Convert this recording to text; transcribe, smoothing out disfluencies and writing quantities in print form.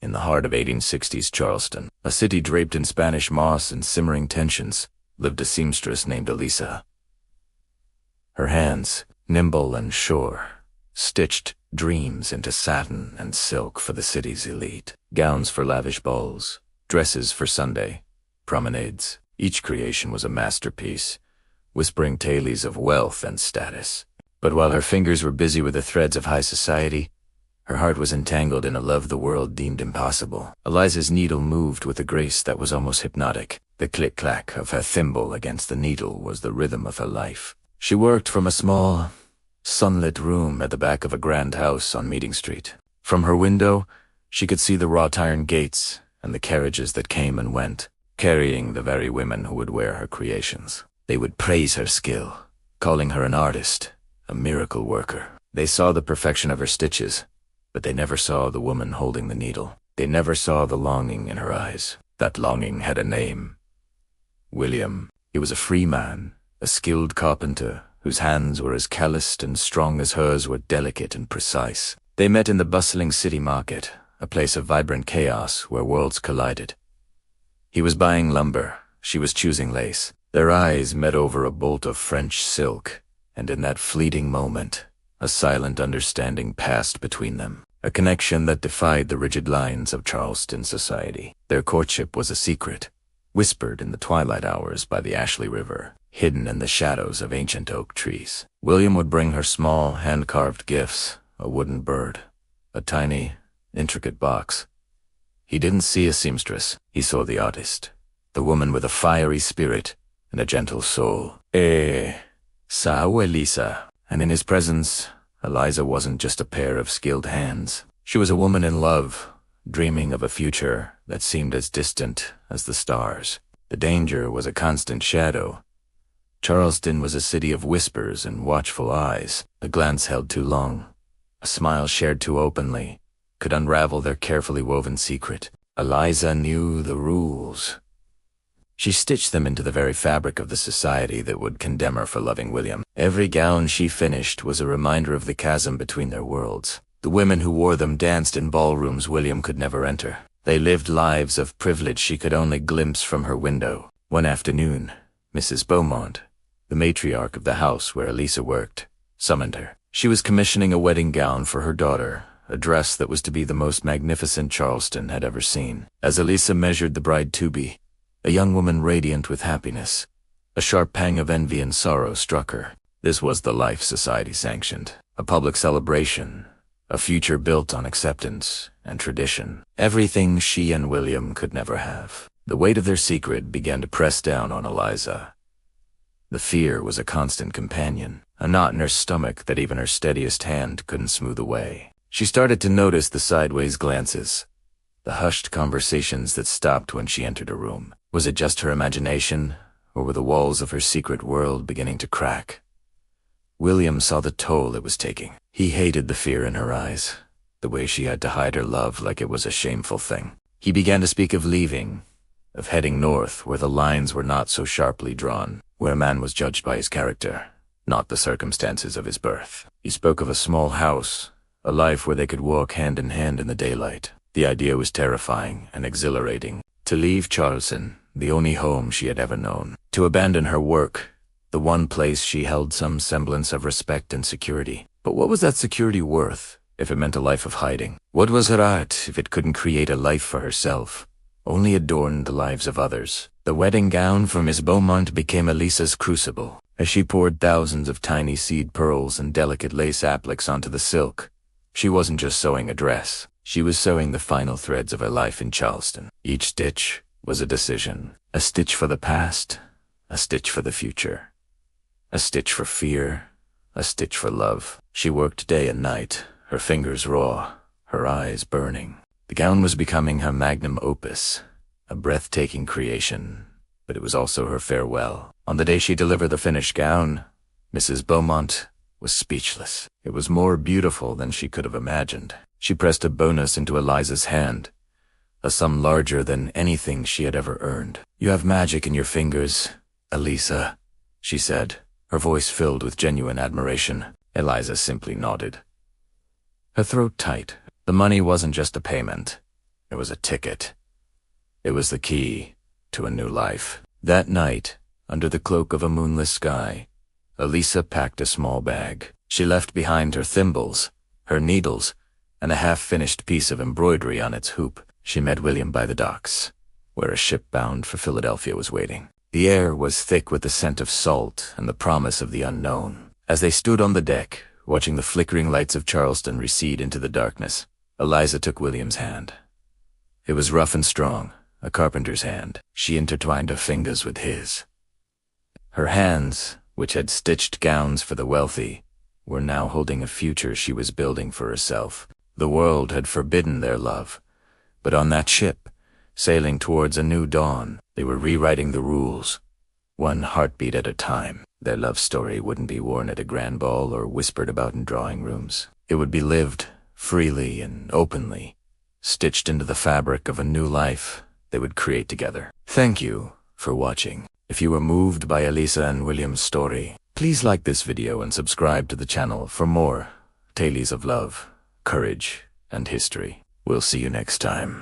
In the heart of 1860s Charleston, a city draped in Spanish moss and simmering tensions, lived a seamstress named Elisa. Her hands, nimble and sure, stitched dreams into satin and silk for the city's elite. Gowns for lavish balls, dresses for Sunday promenades. Each creation was a masterpiece, whispering tales of wealth and status. But while her fingers were busy with the threads of high society, her heart was entangled in a love the world deemed impossible. Eliza's needle moved with a grace that was almost hypnotic. The click-clack of her thimble against the needle was the rhythm of her life. She worked from a small, sunlit room at the back of a grand house on Meeting Street. From her window, she could see the wrought iron gates and the carriages that came and went, carrying the very women who would wear her creations. They would praise her skill, calling her an artist, a miracle worker. They saw the perfection of her stitches, but they never saw the woman holding the needle. They never saw the longing in her eyes. That longing had a name. William. He was a free man, a skilled carpenter, whose hands were as calloused and strong as hers were delicate and precise. They met in the bustling city market, a place of vibrant chaos where worlds collided. He was buying lumber, she was choosing lace. Their eyes met over a bolt of French silk, and in that fleeting moment, a silent understanding passed between them, a connection that defied the rigid lines of Charleston society. Their courtship was a secret, whispered in the twilight hours by the Ashley River, hidden in the shadows of ancient oak trees. William would bring her small, hand-carved gifts, a wooden bird, a tiny, intricate box. He didn't see a seamstress, he saw the artist, the woman with a fiery spirit and a gentle soul. Sao Elisa. And in his presence, Eliza wasn't just a pair of skilled hands. She was a woman in love, dreaming of a future that seemed as distant as the stars. The danger was a constant shadow. Charleston was a city of whispers and watchful eyes. A glance held too long, a smile shared too openly, could unravel their carefully woven secret. Eliza knew the rules. She stitched them into the very fabric of the society that would condemn her for loving William. Every gown she finished was a reminder of the chasm between their worlds. The women who wore them danced in ballrooms William could never enter. They lived lives of privilege she could only glimpse from her window. One afternoon, Mrs. Beaumont, the matriarch of the house where Elisa worked, summoned her. She was commissioning a wedding gown for her daughter, a dress that was to be the most magnificent Charleston had ever seen. As Elisa measured the bride to be, a young woman radiant with happiness, a sharp pang of envy and sorrow struck her. This was the life society sanctioned, a public celebration, a future built on acceptance and tradition, everything she and William could never have. The weight of their secret began to press down on Eliza. The fear was a constant companion, a knot in her stomach that even her steadiest hand couldn't smooth away. She started to notice the sideways glances, the hushed conversations that stopped when she entered a room. Was it just her imagination, or were the walls of her secret world beginning to crack? William saw the toll it was taking. He hated the fear in her eyes, the way she had to hide her love like it was a shameful thing. He began to speak of leaving, of heading north where the lines were not so sharply drawn, where a man was judged by his character, not the circumstances of his birth. He spoke of a small house, a life where they could walk hand in hand in the daylight. The idea was terrifying and exhilarating. To leave Charleston, the only home she had ever known. To abandon her work, the one place she held some semblance of respect and security. But what was that security worth, if it meant a life of hiding? What was her art if it couldn't create a life for herself, only adorn the lives of others? The wedding gown for Miss Beaumont became Elisa's crucible. As she poured thousands of tiny seed pearls and delicate lace appliques onto the silk, she wasn't just sewing a dress. She was sewing the final threads of her life in Charleston. Each stitch was a decision. A stitch for the past, a stitch for the future. A stitch for fear, a stitch for love. She worked day and night, her fingers raw, her eyes burning. The gown was becoming her magnum opus, a breathtaking creation, but it was also her farewell. On the day she delivered the finished gown, Mrs. Beaumont was speechless. It was more beautiful than she could have imagined. She pressed a bonus into Eliza's hand, a sum larger than anything she had ever earned. "You have magic in your fingers, Elisa," she said, her voice filled with genuine admiration. Eliza simply nodded, her throat tight. The money wasn't just a payment. It was a ticket. It was the key to a new life. That night, under the cloak of a moonless sky, Elisa packed a small bag. She left behind her thimbles, her needles, and a half-finished piece of embroidery on its hoop. She met William by the docks, where a ship bound for Philadelphia was waiting. The air was thick with the scent of salt and the promise of the unknown. As they stood on the deck, watching the flickering lights of Charleston recede into the darkness, Eliza took William's hand. It was rough and strong, a carpenter's hand. She intertwined her fingers with his. Her hands, which had stitched gowns for the wealthy, were now holding a future she was building for herself. The world had forbidden their love, but on that ship, sailing towards a new dawn, they were rewriting the rules, one heartbeat at a time. Their love story wouldn't be worn at a grand ball or whispered about in drawing rooms. It would be lived freely and openly, stitched into the fabric of a new life they would create together. Thank you for watching. If you were moved by Elisa and William's story, please like this video and subscribe to the channel for more tales of love, courage, and history. We'll see you next time.